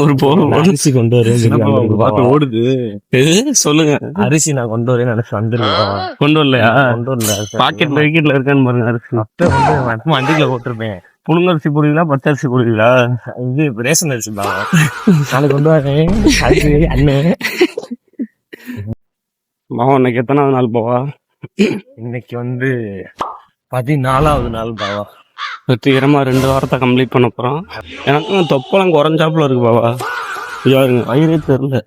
ஒரு அரிசி கொண்டு வரேன் ஓடுது. சொல்லுங்க. அரிசி நான் கொண்டு வரேன்னு நினைச்சு வந்துருக்கேன். கொண்டு வரலையா? கொண்டு வரல. பாக்கெட்ல வீக்கெட்ல இருக்கான்னு பாருங்க. அரிசி வந்து வண்டியில போட்டிருப்பேன். புழுங்கரிசி போடுவீங்களா பச்சரிசி போடுவீங்களா? இது ரேஷன் அரிசி தான் நாளைக்கு கொண்டு வரேன். அண்ணன் பாவா இன்னைக்கு எத்தனாவது நாள் பாவா? இன்னைக்கு வந்து 14வது நாள் பாவா. வெற்றிகரமா 2 வாரத்தை கம்ப்ளீட் பண்ண போறோம். எனக்கும் தொப்பெல்லாம் குறைஞ்சாப்புல இருக்கு பாவா. யாருங்க வயிறே தெரியல.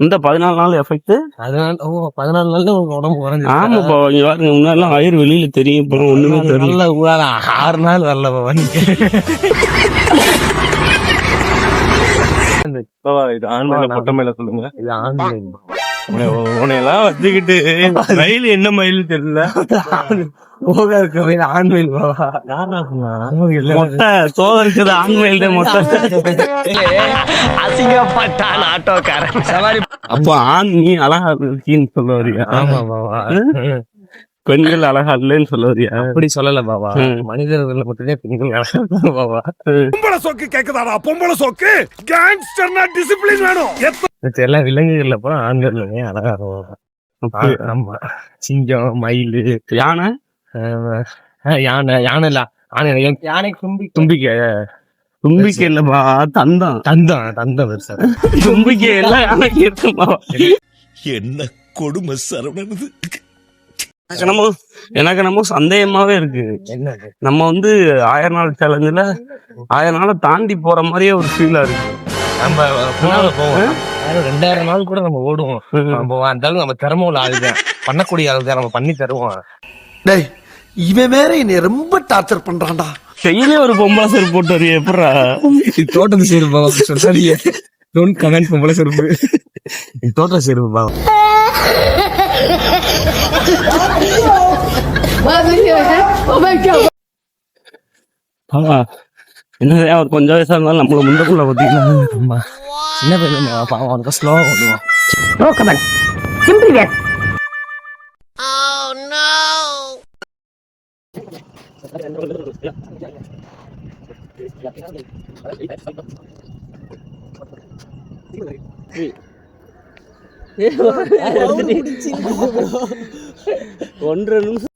இந்த 14 நாள் எஃபெக்ட். அதனால 14 நாள்ல உடம்பு குறைஞ்சு. ஆமா பாவா, இங்க பாருங்க முன்னாடிலாம் வயிறு வெளியில தெரியும், இப்போ ஒண்ணுமே தெரியல. 6 நாள் வரல பாவா. இது ஆண்மையில பொட்டை மேல சொல்லுங்க. இது ஆண்மையில உனையெல்லாம் வச்சுக்கிட்டு மயில் என்ன மயில் தெரியல. போக இருக்க மயில் ஆண்மையில் பாவா. மொட்டை தோக இருக்குது ஆண்மையில் மொட்டை. அசிங்கப்பட்டான் ஆட்டோக்காரன் சவாரி. அப்போ ஆண் நீ அழகா இருக்கீன்னு சொல்ல வரியா? ஆமா பாவா. பெண்கள் அழகா இல்லைன்னு சொல்ல வரியா? அப்படி சொல்லல பாவா, மனிதர்கள் மட்டுமே பெண்கள் அழகா இருக்காங்க பாவா. பொம்பளை சோக்கு கேக்குதாடா? பொம்பளை சோக்கு கேங்ஸ்டர்னா டிசிப்ளின் வேணும். எல்லா விலங்குகள்ல போல ஆண்கள் அழகா இருக்கும். ஆமா, சிங்கம், மயில், யானை. யானை இல்ல, யானை தும்பிக்கை இல்லப்பா, தந்தம் தந்தம் பெருசா. தும்பிக்கை எல்லாம் யானைக்கு இருக்குமா? என்ன கொடுமை சரவணது. எனக்கு நம்ம சந்தேகமாவே இருக்கு. நம்ம வந்து 1000 நாள் சேலஞ்சுல 1000 நாளை தாண்டி போற மாதிரியே ஒரு ஃபீலா இருக்கு. நம்ம போவோம் 2000 நாள் கூட நம்ம ஓடுவோம். இருந்தாலும் நம்ம திறமை உள்ள ஆளுதான், பண்ணக்கூடிய ஆளுதான், நம்ம பண்ணி தருவோம். டேய், இவன் வேற என்னை ரொம்ப டார்ச்சர் பண்றான்டா. கையிலே ஒரு பொம்பளை செருப்பு போட்டு வரைய எப்படா? தோட்டத்து செருப்பு சரியா? டோன்ட் கமெண்ட் பொம்பளை செருப்பு. தோட்ட செருப்பு பாவம். என்ன அவர் கொஞ்சம் வயசா இருந்தாலும் நம்மள முந்தக்குள்ள பாத்தீங்கன்னா சின்ன பையன் பாவம், அவனுக்கு ஸ்லோவா ஓடுவான். ஒன்றரை நிமிஷம்.